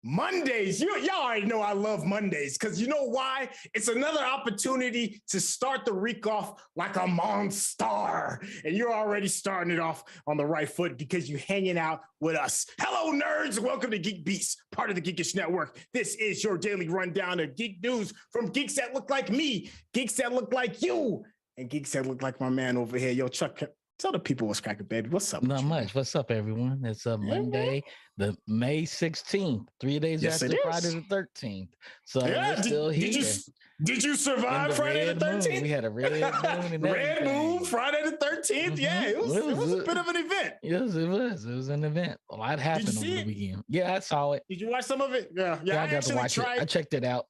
Mondays. Y'all already know I love Mondays because you know why? It's another opportunity to start the week off like a monster. And you're already starting it off on the right foot because you're hanging out with us. Hello, nerds. Welcome to GeekBeast, part of the Geekish Network. This is your daily rundown of geek news from geeks that look like me, geeks that look like you, and geeks that look like my man over here. Yo, Chuck, tell the people what's cracking, baby. What's up? Not much. What's up, everyone? It's Monday, the May 16th, 3 days after Friday the 13th. So we're still here. Did you survive Friday the 13th? We had a red moon and red moon, Friday the 13th. Mm-hmm. Yeah, it was a bit of an event. Yes, it was. It was an event. A lot happened over the weekend. Yeah, I saw it. Did you watch some of it? Yeah, I got to watch it. I checked it out.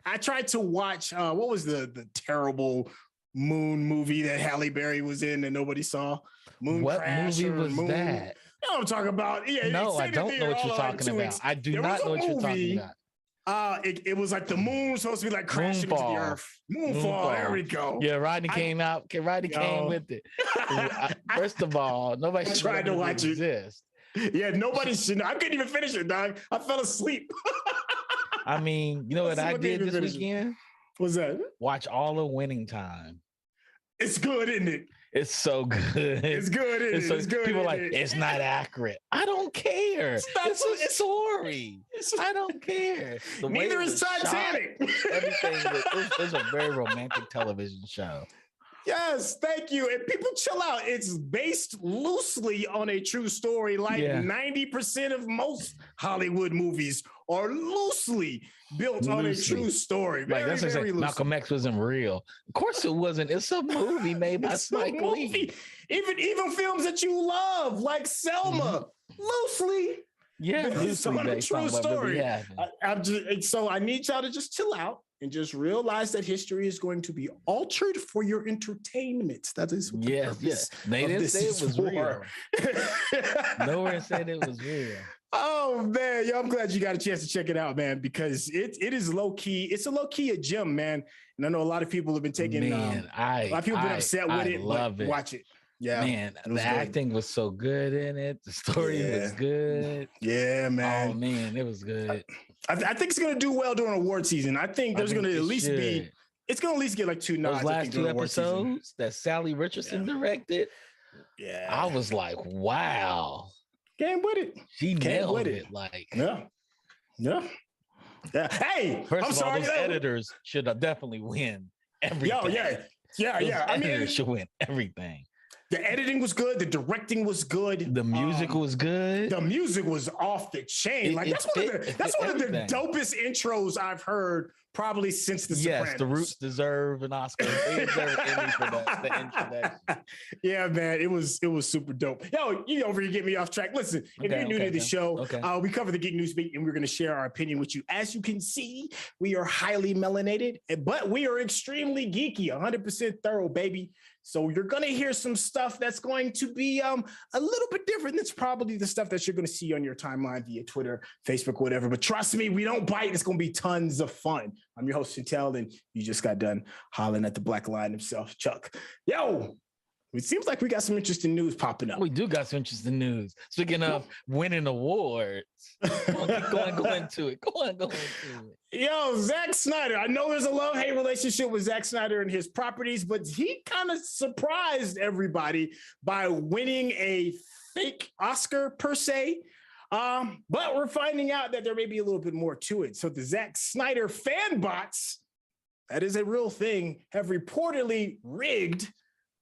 I tried to watch, what was the terrible Moon movie that Halle Berry was in and nobody saw? What movie was that? You know what I'm talking about? Yeah, no, I don't know what you're talking about. I do not know what you're talking about. It was like the moon was supposed to be like crashing into the earth. Moonfall. There we go. Yeah, Rodney came out. Rodney came with it. First of all, nobody tried to watch it. Yeah, nobody should. I couldn't even finish it, dog. I fell asleep. I mean, you know what I did this weekend? What's that? Watch all of Winning Time. It's good, isn't it? It's so good. It's good. It's good. People are like, it's not accurate. I don't care. It's a story. I don't care. Neither is Titanic. Everything. It was a very romantic television show. Yes, thank you. And people chill out. It's based loosely on a true story, like 90% of most Hollywood movies are loosely built on a true story. Very, very loosely. Malcolm X wasn't real. Of course it wasn't. It's a movie made by Spike Lee. Even films that you love, like Selma, loosely. Yeah, loosely on a true story. So I need y'all to just chill out and just realize that history is going to be altered for your entertainment. That is what the purpose They didn't say it was real. Nowhere said it was real. Oh man, I'm glad you got a chance to check it out, man, because it is low key. It's a low key a gem, man. And I know a lot of people have been taking. A lot of people have been upset with it. Love it. Watch it. Yeah, man, the acting was so good in it. The story was good. Yeah, man. Oh man, it was good. I think it's gonna do well during award season. I think there's gonna at least be. It's gonna at least get like 2 nods. Those last 2 episodes that Sally Richardson directed. Yeah, I was like, wow. Came with it. She nailed it. Like, yeah. Hey, first of all, those editors should definitely win everything. Yeah. I mean, should win everything. The editing was good. The directing was good. The music was good. The music was off the chain. That's one of the dopest intros I've heard probably since The Sopranos. Yes, The Roots deserve an Oscar. They deserve an Emmy for that. The introduction. Yeah, man, it was super dope. Yo, you over here get me off track. Listen, if you're new to the show, we cover the Geek News Beat, and we're going to share our opinion with you. As you can see, we are highly melanated, but we are extremely geeky, 100% thorough, baby. So you're going to hear some stuff that's going to be a little bit different. That's probably the stuff that you're going to see on your timeline via Twitter, Facebook, whatever. But trust me, we don't bite. It's going to be tons of fun. I'm your host, Chantel, and you just got done hollering at the Black Lion himself, Chuck. Yo, it seems like we got some interesting news popping up. We do got some interesting news. Speaking of winning awards, go into it. Go into it. Yo, Zack Snyder. I know there's a love-hate relationship with Zack Snyder and his properties, but he kind of surprised everybody by winning a fake Oscar per se. But we're finding out that there may be a little bit more to it. So the Zack Snyder fan bots, that is a real thing, have reportedly rigged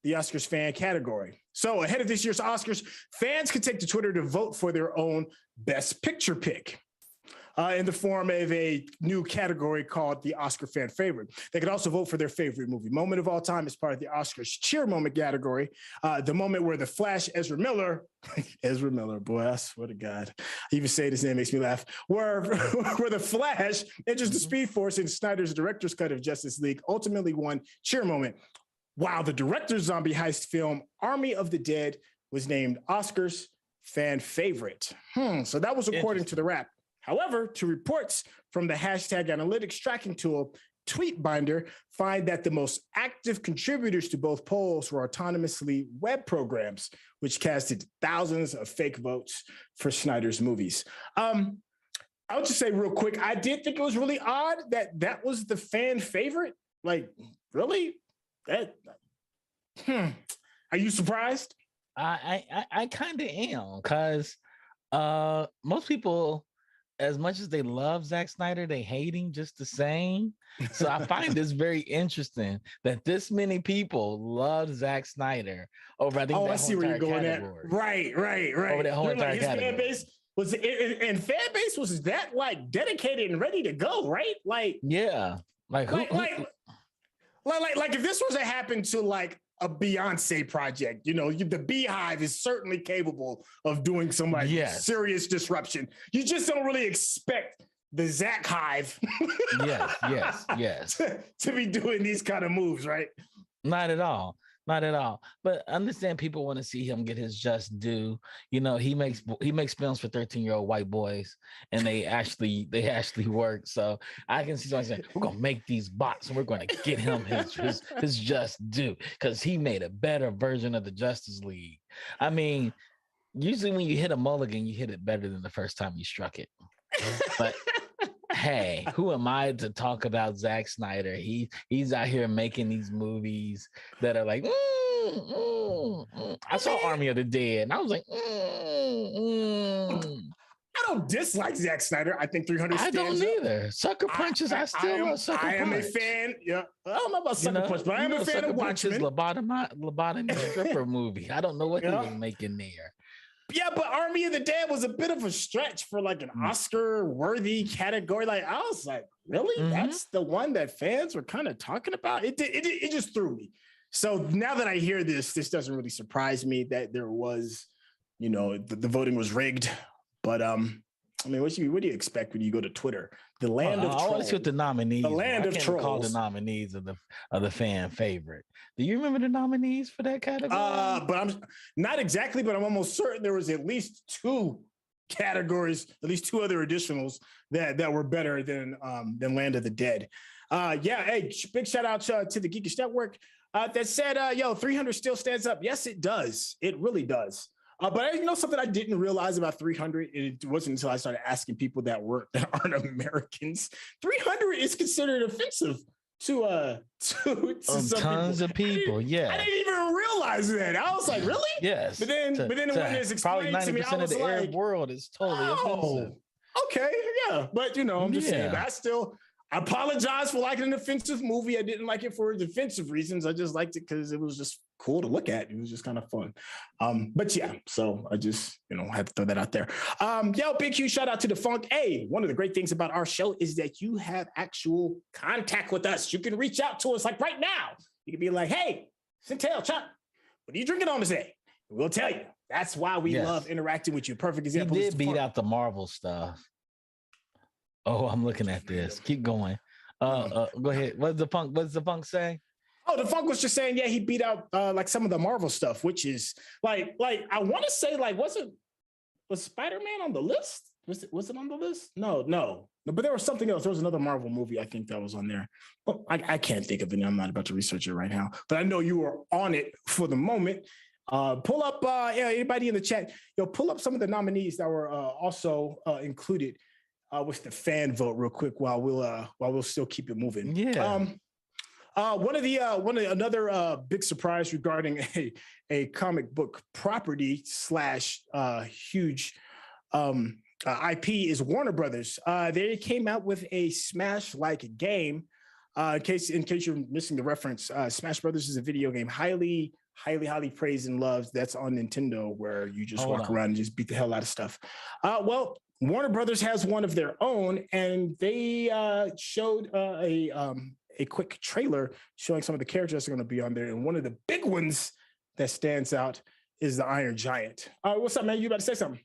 the Oscars fan category. So ahead of this year's Oscars, fans can take to Twitter to vote for their own Best Picture pick in the form of a new category called the Oscar Fan Favorite. They could also vote for their favorite movie moment of all time as part of the Oscars Cheer Moment category. The moment where the Flash, Ezra Miller, boy, I swear to God, even saying his name makes me laugh, where the Flash enters the Speed Force in Snyder's director's cut of Justice League ultimately won Cheer Moment, while the director's zombie heist film Army of the Dead was named Oscars Fan Favorite. So that was according to the Wrap. However, to reports from the hashtag analytics tracking tool, Tweetbinder, find that the most active contributors to both polls were autonomously web programs, which casted thousands of fake votes for Snyder's movies. I'll just say real quick, I did think it was really odd that was the fan favorite. Like, really? Are you surprised? I kind of am, because most people, as much as they love Zack Snyder, they hate him just the same. So I find this very interesting that this many people love Zack Snyder over, I think, I see where you're going category. at. Right. Over that whole entire his category. fan base was, and fan base was that like dedicated and ready to go, right? Like, yeah, like if this was to happen to like a Beyonce project, the Beehive is certainly capable of doing some like serious disruption. You just don't really expect the Zack Hive yes to be doing these kind of moves, right? Not at all. But I understand people want to see him get his just due. He makes films for 13-year-old white boys, and they actually work. So I can see someone saying, we're gonna make these bots and we're gonna get him his just due, because he made a better version of the Justice League. I mean, usually when you hit a mulligan, you hit it better than the first time you struck it. But hey, who am I to talk about Zack Snyder? He's out here making these movies that are like, I saw Army of the Dead, and I was like, I don't dislike Zack Snyder. I think 300. I don't either. Sucker Punches. I still love Sucker Punch. I am a fan. Yeah, I don't know about Sucker Punch, but I am a fan of Watchmen. Lobotomy stripper movie. I don't know what he was making there. Yeah, but Army of the Dead was a bit of a stretch for like an Oscar-worthy category. Like, I was like, really? That's the one that fans were kind of talking about? It just threw me. So now that I hear this doesn't really surprise me that there was, the voting was rigged. But I mean, what do you expect when you go to Twitter? The land of trolls. I want to see what the nominees. The land of trolls. Call the nominees of the fan favorite. Do you remember the nominees for that category? But I'm not exactly, but I'm almost certain there was at least two categories, at least two other additionals that were better than Land of the Dead. Hey, big shout out to the Geekish Network that said, 300 still stands up. Yes, it does. It really does. But something I didn't realize about 300, it wasn't until I started asking people that aren't Americans. 300 is considered offensive to some tons of people. Yeah, I didn't even realize that. I was like, really? Yes. But then when it's explained probably 90% to me, I was of the like, Arab world is totally offensive. Okay, yeah, but I'm just saying. But I apologize for liking an offensive movie. I didn't like it for defensive reasons. I just liked it because it was just cool to look at. It was just kind of fun. But yeah, so I just, had to throw that out there. Big huge shout out to the Funk. Hey, one of the great things about our show is that you have actual contact with us. You can reach out to us like right now. You can be like, hey, Centel, Chuck, what are you drinking on today? We'll tell you. That's why we love interacting with you. Perfect example. He did beat out the Marvel stuff. Oh, I'm looking at this. Keep going. Go ahead. What does the Funk say? Oh, the Funk was just saying, he beat out like some of the Marvel stuff, which is like I want to say, like, was Spider-Man on the list? Was it on the list? No. But there was something else. There was another Marvel movie I think that was on there. But I can't think of it. I'm not about to research it right now. But I know you were on it for the moment. Pull up anybody in the chat. Pull up some of the nominees that were also included with the fan vote real quick while we'll still keep it moving. Yeah. Another big surprise regarding a comic book property / huge IP is Warner Brothers. They came out with a Smash-like game. In case you're missing the reference, Smash Brothers is a video game highly praised and loved. That's on Nintendo, where you just walk around and just beat the hell out of stuff. Warner Brothers has one of their own, and they showed a quick trailer showing some of the characters that are going to be on there. And one of the big ones that stands out is the Iron Giant. What's up, man? You about to say something?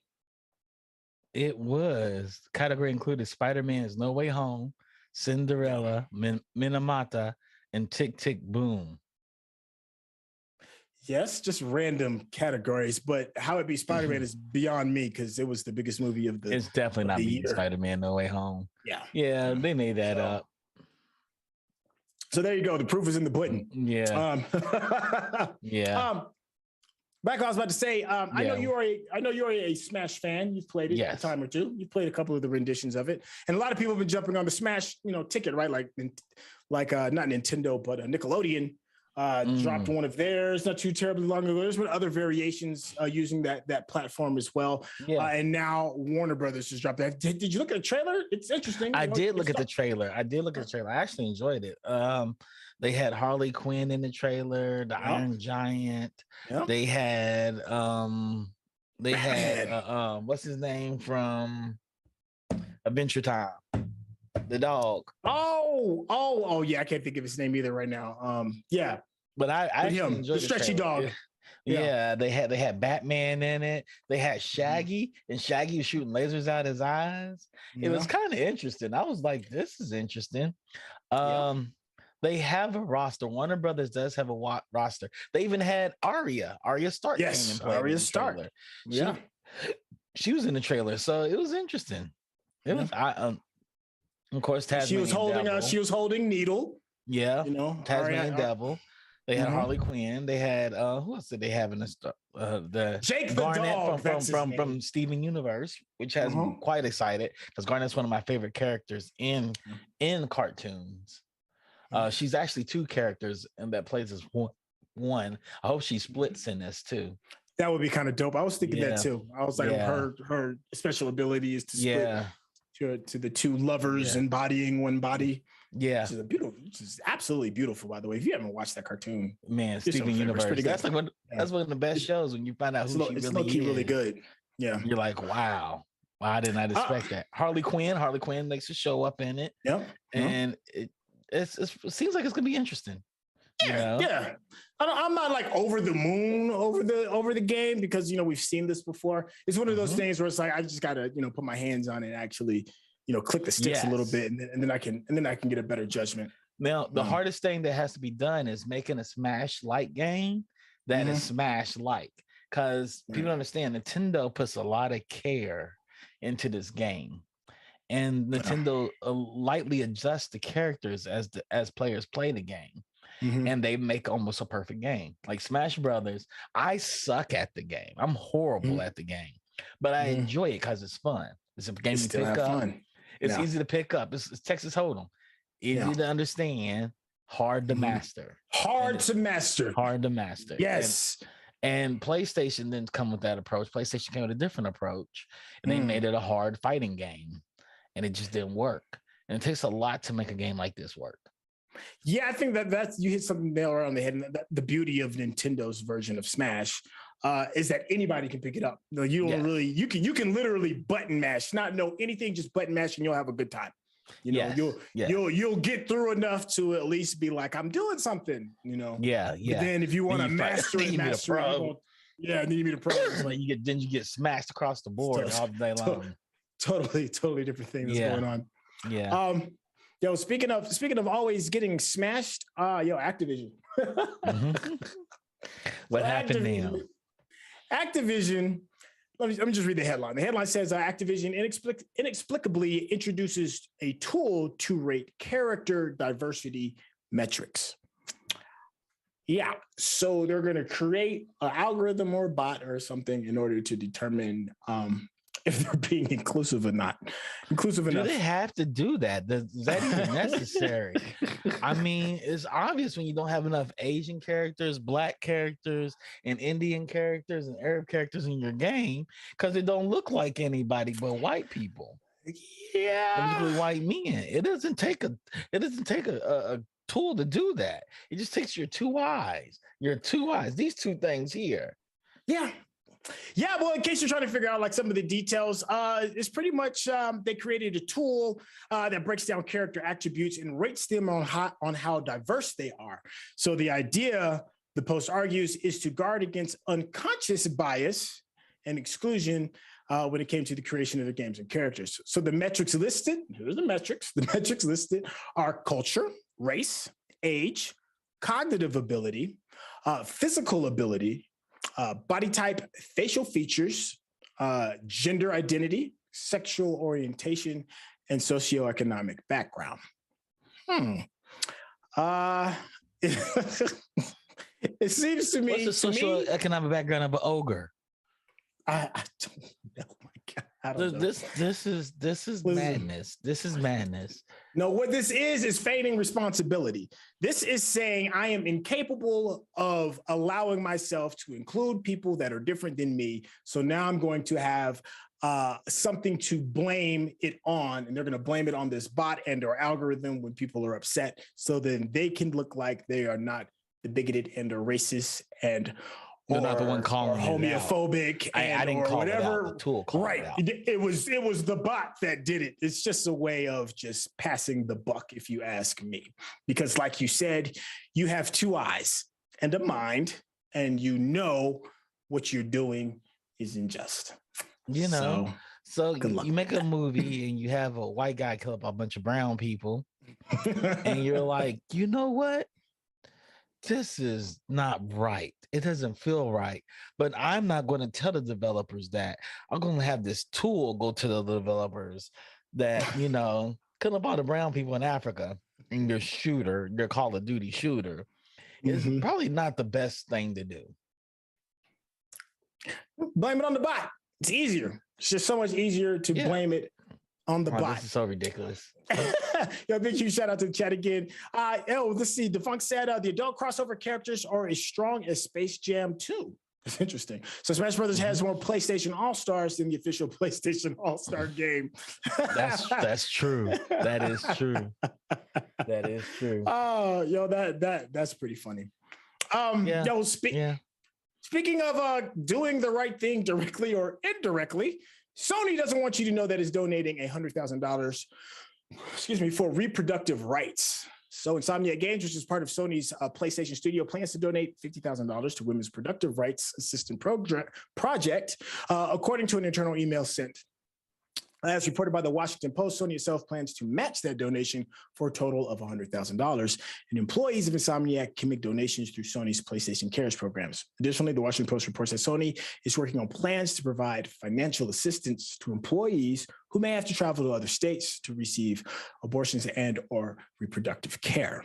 It was. Category included Spider-Man's No Way Home, Cinderella, Minamata, and Tick Tick Boom. Yes, just random categories, but how it be Spider-Man is beyond me because it was the biggest movie of the. It's definitely not beating Spider-Man No Way Home. Yeah, they made that up. So there you go. The proof is in the pudding. Yeah. Back, I was about to say, I know you're a Smash fan. You've played it a time or two. You've played a couple of the renditions of it, and a lot of people have been jumping on the Smash, ticket, right? Like not Nintendo, but Nickelodeon dropped one of theirs not too terribly long ago. There's been other variations using that platform as well. Yeah. And now Warner Brothers just dropped that. Did you look at the trailer? It's interesting. I did look at the trailer. I actually enjoyed it. They had Harley Quinn in the trailer, the Iron Giant. Yep. They had what's his name from Adventure Time? The dog. Oh, yeah. I can't think of his name either right now. Yeah. But I actually enjoyed the stretchy dog. Yeah, they had Batman in it. They had Shaggy, and Shaggy was shooting lasers out his eyes. It was kind of interesting. I was like, this is interesting. They have a roster. Warner Brothers does have a roster. They even had Arya Stark. Yes, Arya Stark. Yeah, she was in the trailer, so it was interesting. It was. Of course, Tasmanian she was holding Needle. Yeah, Tasmanian Devil. They had Harley Quinn. They had who else did they have in the Jake Garnet the dog, from Steven Universe, which has me quite excited because Garnet's one of my favorite characters in cartoons. She's actually two characters and that plays as one. I hope she splits in this too. That would be kind of dope. I was thinking that too. I was like, her special ability is to split to the two lovers embodying one body. Yeah, which is absolutely beautiful. By the way, if you haven't watched that cartoon, man, Steven Universe, that's like that's one of the best shows when you find out who she really is. Really good. Yeah, you're like, wow, I did not expect that. Harley Quinn makes a show up in it. Yeah, and it seems like it's gonna be interesting. Yeah. I'm not like over the moon over the game because we've seen this before. It's one of those things where it's like I just gotta put my hands on it and actually click the sticks a little bit and then I can get a better judgment. Now the hardest thing that has to be done is making a Smash-like game that is Smash-like, because people understand Nintendo puts a lot of care into this game. And Nintendo lightly adjusts the characters as players play the game, and they make almost a perfect game. Like Smash Brothers, I suck at the game. I'm horrible at the game, but I enjoy it because it's fun. It's a game to pick up. Fun. It's easy to pick up. It's Texas Hold'em, easy to understand, hard to master. Hard to master. Yes. And PlayStation didn't come with that approach. PlayStation came with a different approach, and they made it a hard fighting game. And it just didn't work. And it takes a lot to make a game like this work. Yeah, I think that's you hit something nail around the head. And the beauty of Nintendo's version of Smash is that anybody can pick it up. You can literally button mash, not know anything, just button mash, and you'll have a good time. You'll get through enough to at least be like, I'm doing something. Yeah. But then if you want to master it, then you need a pro. Like you get smashed across the board all day long. Totally different thing that's going on. Yeah. Speaking of always getting smashed, Activision. What happened now? Activision. Let me just read the headline. The headline says Activision inexplicably introduces a tool to rate character diversity metrics. Yeah, so they're going to create an algorithm or bot or something in order to determine if they're being inclusive or not. Inclusive enough. Do they have to do that? Is that even necessary? I mean, it's obvious when you don't have enough Asian characters, Black characters, and Indian characters and Arab characters in your game, because they don't look like anybody but white people. Yeah, particularly white men. It doesn't take a tool to do that. It just takes your two eyes. These two things here. Yeah, well, in case you're trying to figure out like some of the details, it's pretty much they created a tool that breaks down character attributes and rates them on how diverse they are. So the idea, the post argues, is to guard against unconscious bias and exclusion when it came to the creation of the games and characters. So the metrics listed, here's the metrics. The metrics listed are culture, race, age, cognitive ability, physical ability, body type, facial features, gender identity, sexual orientation, and socioeconomic background. It seems to me. What's the social economic background of an ogre? I don't know. My God, I don't know. This is madness. This is madness. No, what this is feigning responsibility. This is saying I am incapable of allowing myself to include people that are different than me. So now I'm going to have something to blame it on, and they're going to blame it on this bot and or algorithm when people are upset. So then they can look like they are not the bigoted and or racist and You're not the one calling or homophobic and I didn't or call whatever. It out. The tool called right. It was the bot that did it. It's just a way of just passing the buck, if you ask me. Because like you said, you have two eyes and a mind, and you know what you're doing is unjust. You know, so you make a movie and you have a white guy kill up a bunch of brown people, and you're like, you know what? This is not right. It doesn't feel right. But I'm not going to tell the developers that. I'm going to have this tool go to the developers that, kill up all the brown people in Africa and your Call of Duty shooter is probably not the best thing to do. Blame it on the bot. It's easier. It's just so much easier to blame it on the bot. This is so ridiculous. Yo, big huge shout out to the chat again. Let's see. Defunct said the adult crossover characters are as strong as Space Jam 2. It's interesting. So Smash Brothers has more PlayStation All-Stars than the official PlayStation All-Star game. That's true. That is true. That is true. Oh, that's pretty funny. Speaking of doing the right thing directly or indirectly, Sony doesn't want you to know that it's donating $100,000, for reproductive rights. So Insomniac Games, which is part of Sony's PlayStation Studio, plans to donate $50,000 to Women's Productive Rights Assistant Project, according to an internal email sent. As reported by the Washington Post, Sony itself plans to match that donation for a total of $100,000. And employees of Insomniac can make donations through Sony's PlayStation Cares programs. Additionally, the Washington Post reports that Sony is working on plans to provide financial assistance to employees who may have to travel to other states to receive abortions and or reproductive care.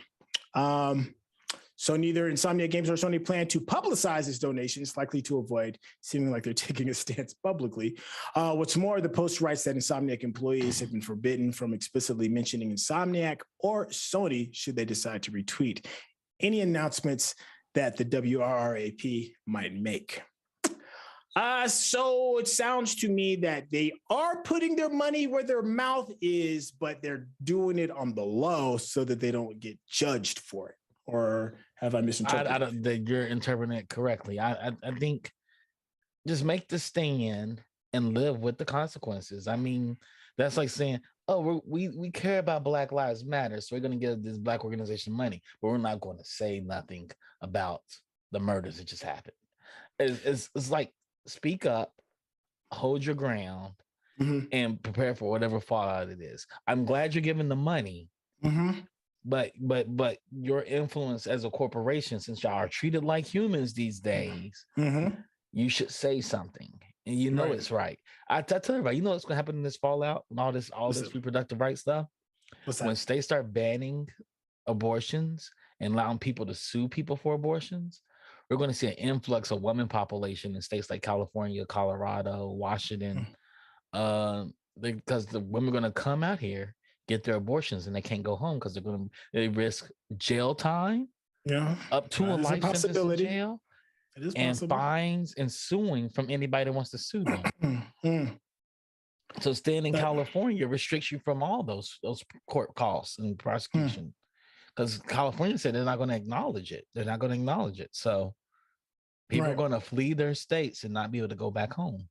So neither Insomniac Games nor Sony plan to publicize its donations, likely to avoid seeming like they're taking a stance publicly. What's more, the Post writes that Insomniac employees have been forbidden from explicitly mentioning Insomniac or Sony should they decide to retweet any announcements that the WRRAP might make. So it sounds to me that they are putting their money where their mouth is, but they're doing it on the low so that they don't get judged for it. Or have I misinterpreted? I don't think you're interpreting it correctly. I think just make the stand and live with the consequences. I mean, that's like saying, oh, we care about Black Lives Matter, so we're going to give this Black organization money, but we're not going to say nothing about the murders that just happened. It's like, speak up, hold your ground, and prepare for whatever fallout it is. I'm glad you're giving the money. But your influence as a corporation, since y'all are treated like humans these days, you should say something, and it's right. I tell everybody, what's going to happen in this fallout and all this reproductive rights stuff. When states start banning abortions and allowing people to sue people for abortions, we're going to see an influx of women population in states like California, Colorado, Washington, because the women are going to come out here, get their abortions, and they can't go home because they risk jail time, up to a life sentence in jail, and fines and suing from anybody that wants to sue them. So staying in California restricts you from all those court costs and prosecution, because California said they're not going to acknowledge it. They're not going to acknowledge it. So people are going to flee their states and not be able to go back home.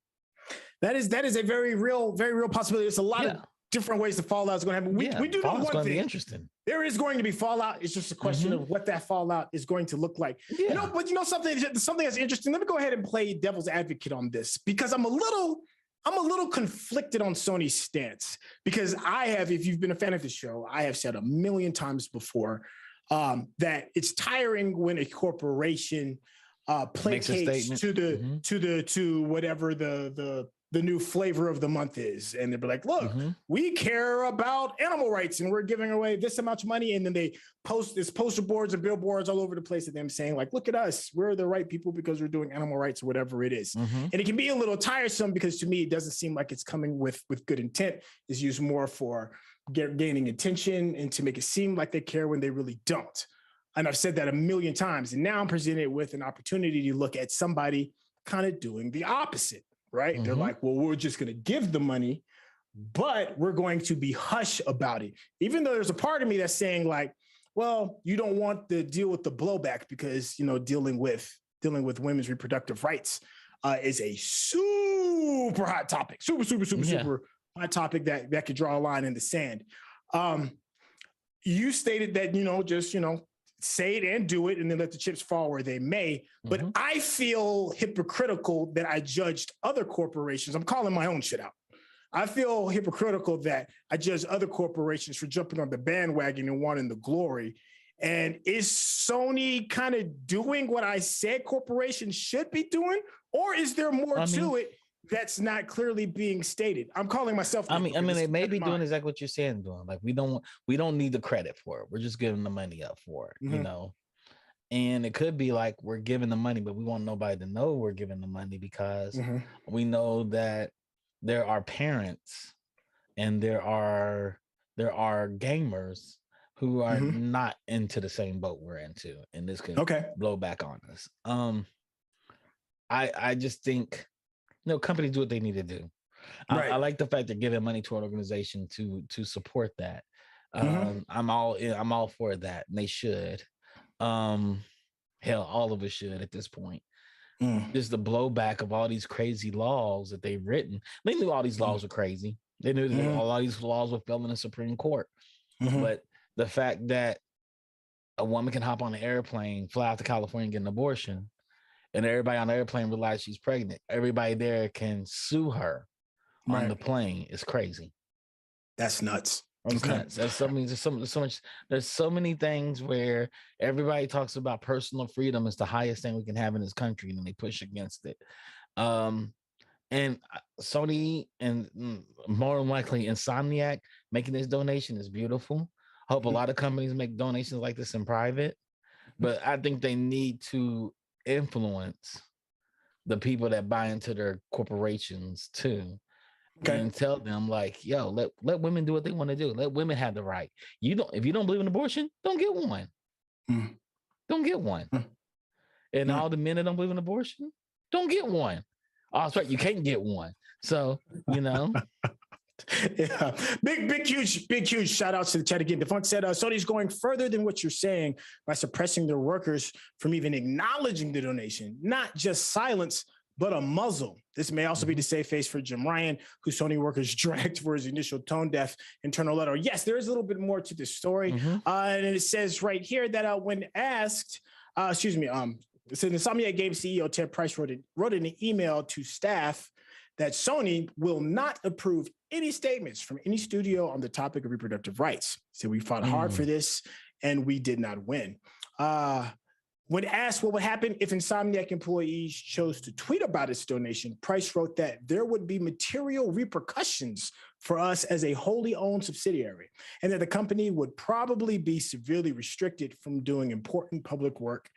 That is a very real possibility. There's a lot of different ways the fallout is going to happen. We do know one thing. Be interesting. There is going to be fallout. It's just a question of what that fallout is going to look like. But something that's interesting. Let me go ahead and play devil's advocate on this, because I'm a little conflicted on Sony's stance, because if you've been a fan of the show, I have said a million times before that it's tiring when a corporation placates to whatever the the new flavor of the month is. And they'll be like, look, we care about animal rights and we're giving away this amount of money. And then they post this poster boards and billboards all over the place of them saying like, look at us, we're the right people because we're doing animal rights or whatever it is. And it can be a little tiresome because to me, it doesn't seem like it's coming with good intent. It's used more for gaining attention and to make it seem like they care when they really don't. And I've said that a million times. And now I'm presented with an opportunity to look at somebody kind of doing the opposite. Right? They're like, well, we're just going to give the money, but we're going to be hush about it. Even though there's a part of me that's saying like, well, you don't want to deal with the blowback because, you know, dealing with women's reproductive rights is a super hot topic, super hot topic that could draw a line in the sand. You stated that, you know, just, you know, say it and do it and then let the chips fall where they may. But I feel hypocritical that I judged other corporations. I'm calling my own shit out. I feel hypocritical that I judge other corporations for jumping on the bandwagon and wanting the glory. And is Sony kind of doing what I said corporations should be doing? Or is there more to it that's not clearly being stated? I'm calling myself. I mean, they may be doing exactly what you're saying, doing. Like we don't need the credit for it. We're just giving the money up for it, you know. And it could be like we're giving the money, but we want nobody to know we're giving the money because we know that there are parents and there are gamers who are not into the same boat we're into, and this can blow back on us. I just think, you know, companies do what they need to do. I like the fact they're giving money to an organization to support that. I'm all for that, and they should. Hell, all of us should at this point. Just the blowback of all these crazy laws that they've written. They knew all these laws were crazy. They knew that all these laws were failing in the Supreme Court. But the fact that a woman can hop on an airplane, fly out to California, and get an abortion, and everybody on the airplane realize she's pregnant, everybody there can sue her on the plane is crazy. That's nuts. It's nuts. There's so many things where everybody talks about personal freedom is the highest thing we can have in this country, and then they push against it. And Sony and more than likely Insomniac making this donation is beautiful. I hope a lot of companies make donations like this in private, but I think they need to influence the people that buy into their corporations too. And tell them like, yo, let women do what they want to do. Let women have the right. If you don't believe in abortion, don't get one. Don't get one. And all the men that don't believe in abortion, don't get one. Oh, that's right, you can't get one. So, you know. Yeah, big, huge shout outs to the chat again. Defunct said, Sony's going further than what you're saying by suppressing their workers from even acknowledging the donation, not just silence, but a muzzle. This may also be the safe face for Jim Ryan, who Sony workers dragged for his initial tone-deaf internal letter. Yes, there is a little bit more to this story. And it says right here that when asked, it says Insomniac Game CEO Ted Price wrote in an email to staff that Sony will not approve any statements from any studio on the topic of reproductive rights. So we fought hard for this and we did not win. When asked what would happen if Insomniac employees chose to tweet about its donation, Price wrote that there would be material repercussions for us as a wholly owned subsidiary, and that the company would probably be severely restricted from doing important public work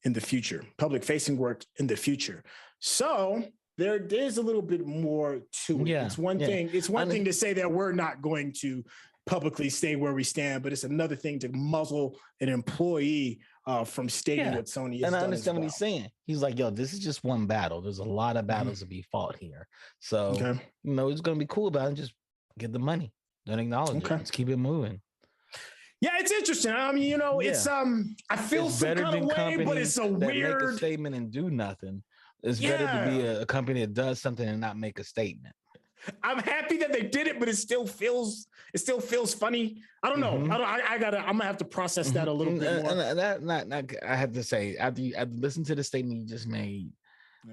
in the future, public-facing work in the future. So there's a little bit more to it. It's one thing. It's one thing to say that we're not going to publicly stay where we stand, but it's another thing to muzzle an employee from stating what Sony is. And I understand what he's saying. He's like, yo, this is just one battle. There's a lot of battles to be fought here. So, you know, it's going to be cool about it and just get the money. Don't acknowledge it. Let's keep it moving. Yeah, it's interesting. I mean, you know, it's I feel it's some kind of way, but it's a weird make a statement and do nothing. It's better to be a company that does something and not make a statement. I'm happy that they did it, but it still feels funny. I don't know. I'm gonna have to process that a little bit more. And I have to say, after listen to the statement you just made,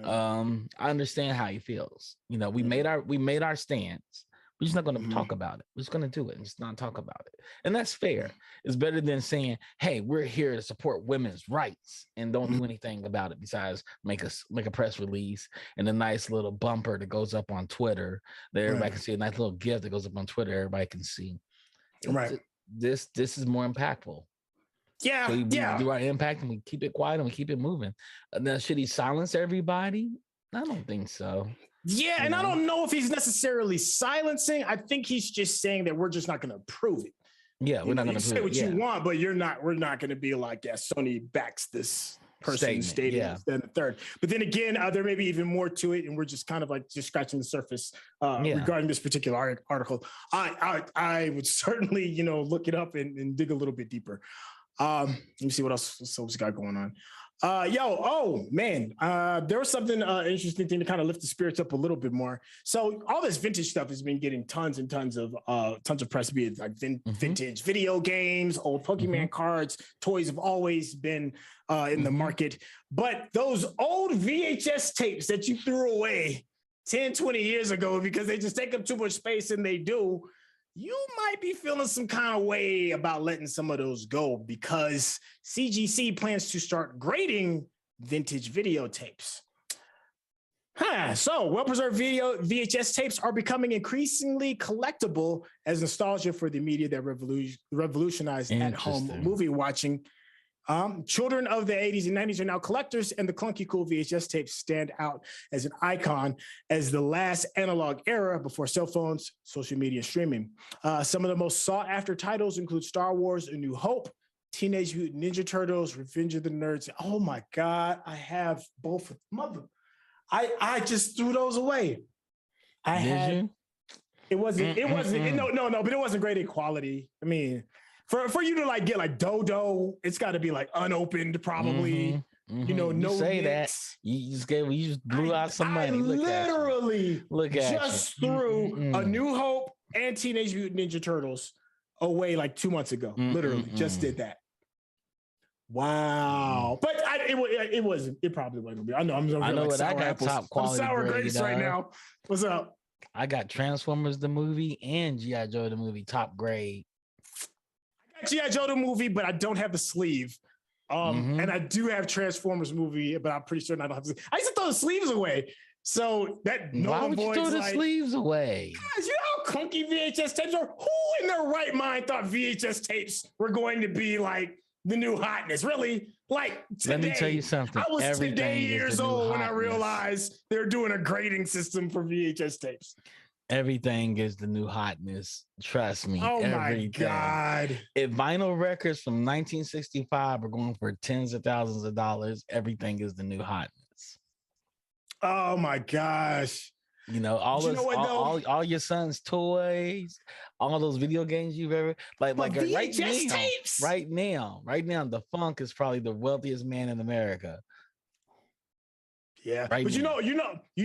I understand how he feels. You know, we made our stance. We're just not going to Mhm. talk about it. We're just going to do it and just not talk about it. And that's fair. It's better than saying, hey, we're here to support women's rights and don't do anything about it besides make a press release and a nice little bumper that goes up on Twitter that everybody Right. can see, a nice little gift that goes up on Twitter everybody can see. Right. This is more impactful. Yeah. So we Yeah. do our impact and we keep it quiet and we keep it moving. Now, should he silence everybody? I don't think so. Yeah, and I don't know if he's necessarily silencing. I think he's just saying that we're just not going to approve it. Yeah, we're not going to say what you want, but we're not going to be like, yeah, Sony backs this person stating then the third. But then again, there may be even more to it, and we're just kind of like just scratching the surface regarding this particular article. I would certainly, look it up and dig a little bit deeper. Let me see what else we got going on. There was something interesting thing to kind of lift the spirits up a little bit more. So all this vintage stuff has been getting tons and tons of press, be it like vintage video games, old Pokemon cards, toys have always been in the market. But those old VHS tapes that you threw away 10, 20 years ago because they just take up too much space, and they do, you might be feeling some kind of way about letting some of those go, because CGC plans to start grading vintage videotapes. So well-preserved VHS tapes are becoming increasingly collectible as nostalgia for the media that revolutionized at-home movie watching. Children of the 80s and 90s are now collectors, and the clunky cool VHS tapes stand out as an icon as the last analog era before cell phones, social media, streaming. Some of the most sought-after titles include Star Wars: A New Hope, Teenage Mutant Ninja Turtles, Revenge of the Nerds. Oh my God, I have both. I just threw those away. It wasn't, but it wasn't great quality. I mean, for you to like get like Dodo, it's got to be like unopened, probably. No, you say mix. That you just blew out some money. Look at just threw A New Hope and Teenage Mutant Ninja Turtles away like 2 months ago. Literally, just did that. Wow, but it probably wasn't gonna be. I know what I got. Top quality. I'm sour grapes right now. What's up? I got Transformers the movie and G.I. Joe the movie top grade. G.I. Joe the movie, but I don't have the sleeve. And I do have Transformers movie, but I'm pretty certain I don't have the sleeve. I used to throw the sleeves away. So that why would you throw the sleeves away? Guys, you know how clunky VHS tapes are? Who in their right mind thought VHS tapes were going to be like the new hotness? Really? Like today, let me tell you something. I was today years old when I realized they're doing a grading system for VHS tapes. Everything is the new hotness. Trust me. Oh my God. If vinyl records from 1965 are going for tens of thousands of dollars, everything is the new hotness. Oh my gosh. All your son's toys, all those video games you've ever like VHS tapes. Right now, the Funk is probably the wealthiest man in America. Yeah. But you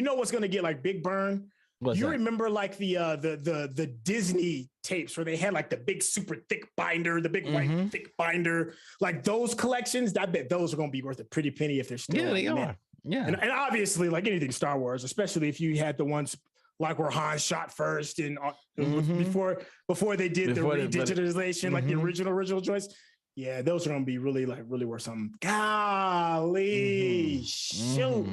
know what's gonna get like big burn? Remember like the Disney tapes where they had like the big super thick binder, the big white thick binder, like those collections? I bet those are gonna be worth a pretty penny if they're still. Yeah, they are. Yeah, and obviously like anything Star Wars, especially if you had the ones like where Han shot first and before they did the redigitalization, like the original choice. Yeah, those are gonna be really worth something. Golly, shoot,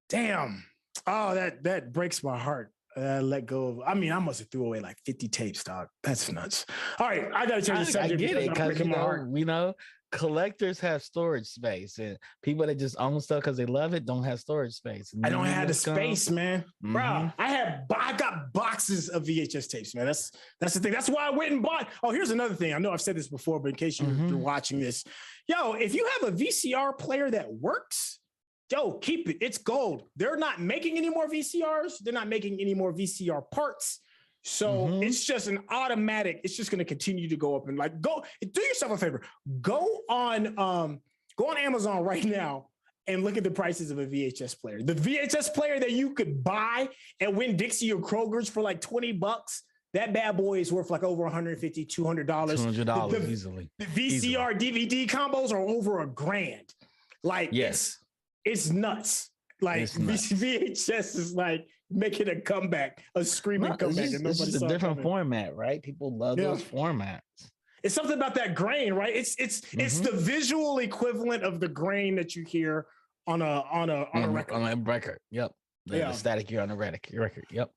damn. Oh, that breaks my heart. Let go of. I mean, I must have threw away like 50 tapes, dog. That's nuts. All right, I gotta change the subject. I get it because collectors have storage space, and people that just own stuff because they love it don't have storage space. I don't have the space, man. Bro, I got boxes of VHS tapes, man. That's the thing. That's why I went and bought. Oh, here's another thing. I know I've said this before, but in case you're watching this, if you have a VCR player that works, keep it. It's gold. They're not making any more VCRs. They're not making any more VCR parts. So it's just an automatic. It's just going to continue to go up and like do yourself a favor. Go on Amazon right now and look at the prices of a VHS player. The VHS player that you could buy at Winn-Dixie or Kroger's for like $20. That bad boy is worth like over $150, $200. $200 easily. The VCR DVD combos are over $1,000. Like, yes. It's nuts. Like VHS is like, making a comeback, a screaming comeback, and it's nobody just a saw different coming. format, right? People love those formats. It's something about that grain, right? It's the visual equivalent of the grain that you hear on a record. On a record. Yep. The static here on the record. Yep.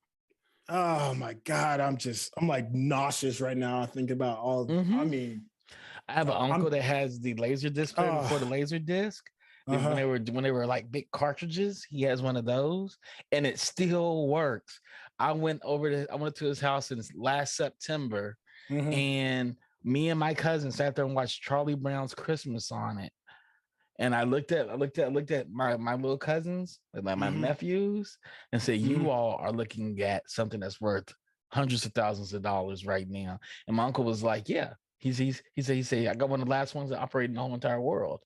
Oh my God. I'm like nauseous right now. I think about all I mean, I have an uncle that has the laser disc player before the laser disc. When they were like big cartridges, he has one of those, and it still works. I went to his house in last September, and me and my cousin sat there and watched Charlie Brown's Christmas on it. And I looked at my little cousins, like my nephews, and said, "You all are looking at something that's worth hundreds of thousands of dollars right now." And my uncle was like, "Yeah." He said, "I got one of the last ones that operate in the whole entire world."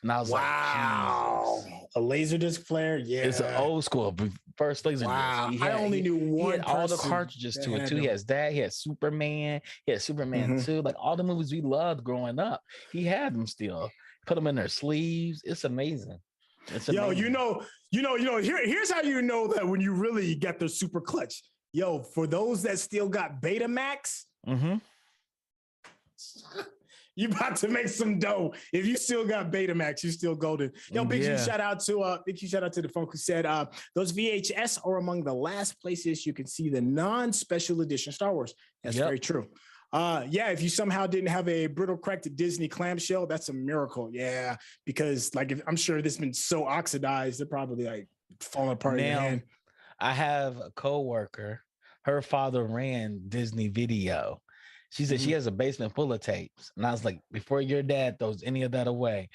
And I was like, "Wow, a laser disc player? Yeah, it's an old school first laser disc." I only knew one. He had all the cartridges to it too. He has that. He had Superman. He had Superman 2. Like all the movies we loved growing up, he had them still. Put them in their sleeves. It's amazing. It's amazing. Here's how you know that when you really get the super clutch. Yo, for those that still got Betamax, you about to make some dough. If you still got Betamax, you still golden. Yo, big huge shout out to the Funk who said those VHS are among the last places you can see the non-special edition Star Wars. That's very true. If you somehow didn't have a brittle cracked Disney clamshell, that's a miracle. Yeah, because I'm sure this has been so oxidized, they're probably like falling apart in your hand. I have a coworker. Her father ran Disney Video. She said she has a basement full of tapes. And I was like, before your dad throws any of that away,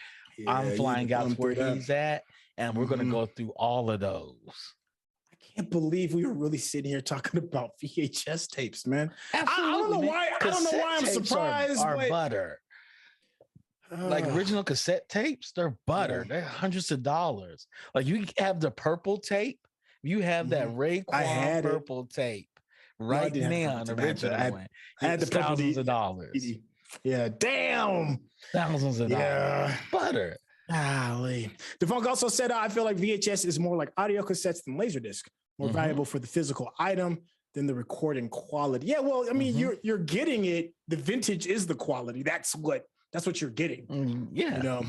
I'm flying out to where he's at, and we're going to go through all of those. I can't believe we were really sitting here talking about VHS tapes, man. Absolutely, I don't know why. I don't know why I'm surprised. Are butter. Like original cassette tapes, they're butter. They're hundreds of dollars. Like you have the purple tape. You have that Raekwon purple tape right now. The original one. I had the thousands of dollars. Yeah, damn. Thousands of dollars. Butter. Golly. DeFunk also said, I feel like VHS is more like audio cassettes than Laserdisc, more valuable for the physical item than the recording quality. Yeah, well, I mean, you're getting it. The vintage is the quality. That's what you're getting. Yeah. You know.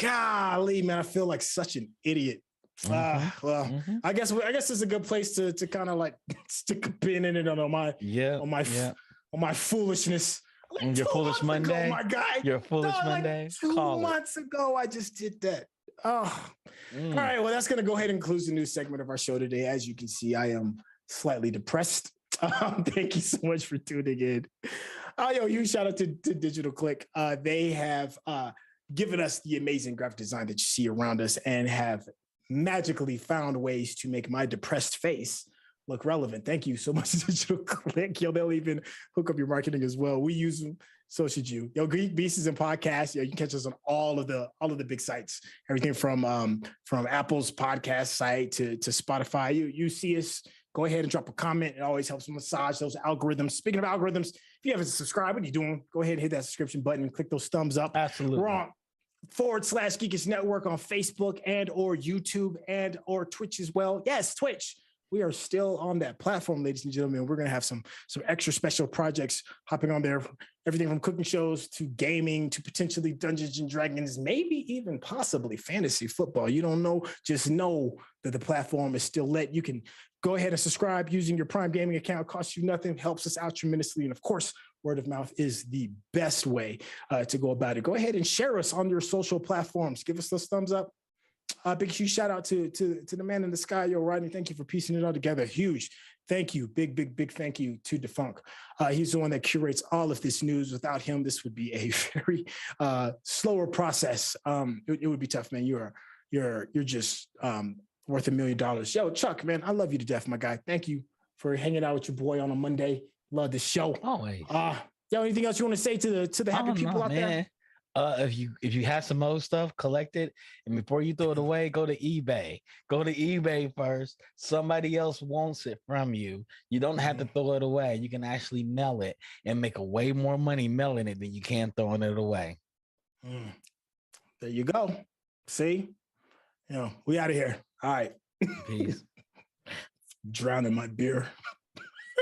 Golly, man, I feel like such an idiot. I guess it's a good place to kind of like stick a pin in it on my foolishness. Like your foolish Monday, my guy. Your foolish Monday. Like 2 months ago, I just did that. Oh, all right. Well, that's gonna go ahead and close the news segment of our show today. As you can see, I am slightly depressed. Thank you so much for tuning in. Huge shout out to Digital Click. They have given us the amazing graphic design that you see around us, and have magically found ways to make my depressed face look relevant. Thank you so much, Digital Click. They'll even hook up your marketing as well. We use them. So should you. GeekBeast is in podcast. You can catch us on all of the big sites. Everything from Apple's podcast site to Spotify. You see us, go ahead and drop a comment. It always helps massage those algorithms. Speaking of algorithms, if you haven't subscribed, what are you doing? Go ahead and hit that subscription button and click those thumbs up. Absolutely. We're on /Geekish Network on Facebook and or YouTube and or Twitch as well. Yes, Twitch. We are still on that platform, ladies and gentlemen. We're going to have some extra special projects hopping on there. Everything from cooking shows to gaming to potentially Dungeons and Dragons, maybe even possibly fantasy football. You don't know. Just know that the platform is still lit. You can go ahead and subscribe using your Prime Gaming account. It costs you nothing, helps us out tremendously. And of course, word of mouth is the best way to go about it. Go ahead and share us on your social platforms. Give us those thumbs up. Big huge shout out to the man in the sky, Rodney. Thank you for piecing it all together. Huge thank you, big thank you to DeFunk. He's the one that curates all of this news. Without him, this would be a very slower process. It would be tough, man. You're just worth $1 million. Yo, Chuck, man, I love you to death, my guy. Thank you for hanging out with your boy on a Monday. Love the show. Always. Anything else you want to say to the happy people out there? If you have some old stuff, collect it, and before you throw it away, go to eBay. Go to eBay first. Somebody else wants it from you. You don't have to throw it away. You can actually mail it and make a way more money mailing it than you can throwing it away. There you go. See, we out of here. All right. Peace. drowning my beer.